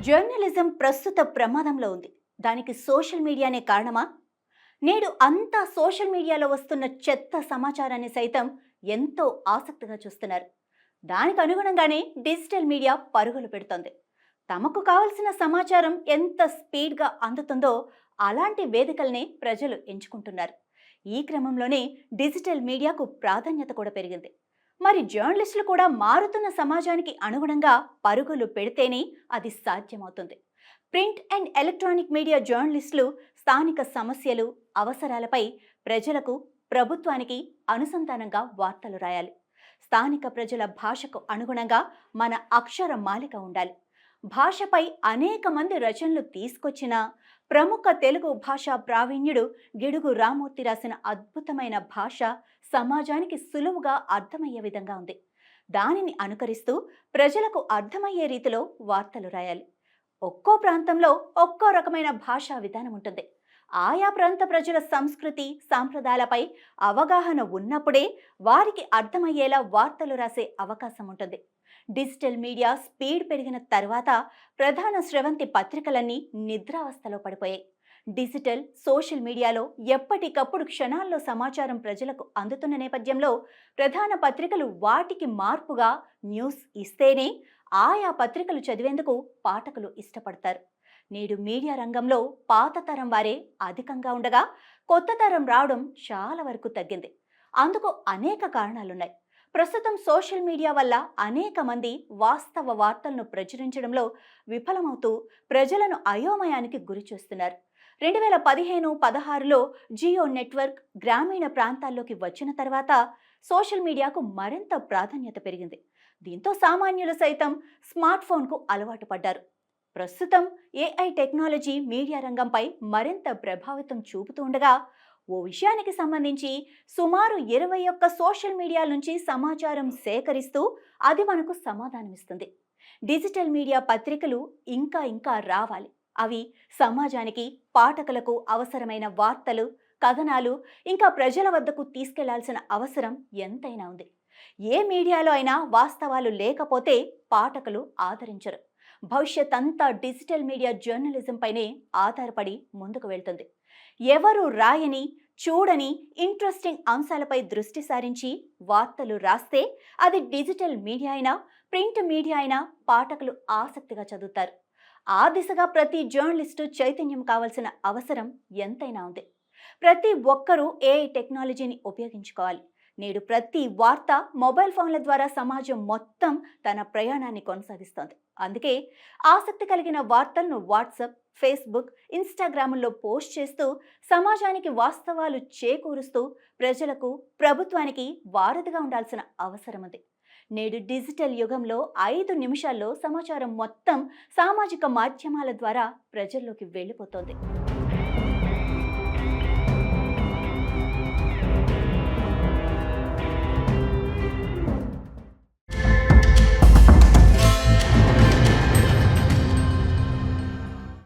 Journalism ప్రస్తుత ప్రమాదంలో ఉంది. దానికి సోషల్ మీడియానే కారణమా? నేడు అంతా సోషల్ మీడియాలో వస్తున్న చెత్త సమాచారాన్ని సైతం ఎంతో ఆసక్తిగా చూస్తున్నారు. దానికి అనుగుణంగానే డిజిటల్ మీడియా పరుగులు పెడుతోంది. తమకు కావలసిన సమాచారం ఎంత స్పీడ్గా అందుతుందో అలాంటి వేదికల్ని ప్రజలు ఎంచుకుంటున్నారు. ఈ క్రమంలోనే డిజిటల్ మీడియాకు ప్రాధాన్యత కూడా పెరిగింది. మరి జర్నలిస్టులు కూడా మారుతున్న సమాజానికి అనుగుణంగా పరుగులు పెడితేనే అది సాధ్యమవుతుంది. ప్రింట్ అండ్ ఎలక్ట్రానిక్ మీడియా జర్నలిస్టులు స్థానిక సమస్యలు, అవసరాలపై ప్రజలకు, ప్రభుత్వానికి అనుసంధానంగా వార్తలు రాయాలి. స్థానిక ప్రజల భాషకు అనుగుణంగా మన అక్షర మాలిక ఉండాలి. భాషపై అనేక మంది రచనలు తీసుకొచ్చిన ప్రముఖ తెలుగు భాషా ప్రావీణ్యుడు గిడుగు రామూర్తి రాసిన అద్భుతమైన భాష సమాజానికి సులువుగా అర్థమయ్యే విధంగా ఉంది. దానిని అనుకరిస్తూ ప్రజలకు అర్థమయ్యే రీతిలో వార్తలు రాయాలి. ఒక్కో ప్రాంతంలో ఒక్కో రకమైన భాషా విధానం ఉంటుంది. ఆయా ప్రాంత ప్రజల సంస్కృతి, సాంప్రదాయాలపై అవగాహన ఉన్నప్పుడే వారికి అర్థమయ్యేలా వార్తలు రాసే అవకాశం ఉంటుంది. డిజిటల్ మీడియా స్పీడ్ పెరిగిన తర్వాత ప్రధాన స్రవంతి పత్రికలన్నీ నిద్రావస్థలో పడిపోయాయి. డిజిటల్, సోషల్ మీడియాలో ఎప్పటికప్పుడు క్షణాల్లో సమాచారం ప్రజలకు అందుతున్న నేపథ్యంలో ప్రధాన పత్రికలు వాటికి మార్పుగా న్యూస్ ఇస్తేనే ఆయా పత్రికలు చదివేందుకు పాఠకులు ఇష్టపడతారు. నేడు మీడియా రంగంలో పాత తరం వారే అధికంగా ఉండగా కొత్త తరం రావడం చాలా వరకు తగ్గింది. అందుకు అనేక కారణాలున్నాయి. ప్రస్తుతం సోషల్ మీడియా వల్ల అనేక మంది వాస్తవ వార్తలను ప్రచురించడంలో విఫలమవుతూ ప్రజలను అయోమయానికి గురి చేస్తున్నారు. 2015-16లో జియో నెట్వర్క్ గ్రామీణ ప్రాంతాల్లోకి వచ్చిన తర్వాత సోషల్ మీడియాకు మరింత ప్రాధాన్యత పెరిగింది. దీంతో సామాన్యులు సైతం స్మార్ట్ ఫోన్కు అలవాటు పడ్డారు. ప్రస్తుతం ఏఐ టెక్నాలజీ మీడియా రంగంపై మరింత ప్రభావితం చూపుతూ ఉండగా ఓ విషయానికి సంబంధించి సుమారు 21 సోషల్ మీడియా నుంచి సమాచారం సేకరిస్తూ అది మనకు సమాధానమిస్తుంది. డిజిటల్ మీడియా పత్రికలు ఇంకా రావాలి. అవి సమాజానికి, పాఠకులకు అవసరమైన వార్తలు, కథనాలు ఇంకా ప్రజల వద్దకు తీసుకెళ్లాల్సిన అవసరం ఎంతైనా ఉంది. ఏ మీడియాలో అయినా వాస్తవాలు లేకపోతే పాఠకులు ఆదరించరు. భవిష్యత్ అంతా డిజిటల్ మీడియా జర్నలిజం పైనే ఆధారపడి ముందుకు వెళ్తుంది. ఎవరు రాయని, చూడని ఇంట్రెస్టింగ్ అంశాలపై దృష్టి సారించి వార్తలు రాస్తే అది డిజిటల్ మీడియా అయినా, ప్రింట్ మీడియా అయినా పాఠకులు ఆసక్తిగా చదువుతారు. ఆ దిశగా ప్రతి జర్నలిస్టు చైతన్యం కావాల్సిన అవసరం ఎంతైనా ఉంది. ప్రతి ఒక్కరూ ఏఐ టెక్నాలజీని ఉపయోగించుకోవాలి. నేడు ప్రతి వార్త మొబైల్ ఫోన్ల ద్వారా సమాజం మొత్తం తన ప్రయాణాన్ని కొనసాగిస్తోంది. అందుకే ఆసక్తి కలిగిన వార్తలను వాట్సాప్, ఫేస్బుక్, ఇన్స్టాగ్రామ్లో పోస్ట్ చేస్తూ సమాజానికి వాస్తవాలు చేకూరుస్తూ ప్రజలకు, ప్రభుత్వానికి వారధిగా ఉండాల్సిన అవసరం ఉంది. నేడు డిజిటల్ యుగంలో 5 నిమిషాల్లో సమాచారం మొత్తం సామాజిక మాధ్యమాల ద్వారా ప్రజల్లోకి వెళ్ళిపోతోంది.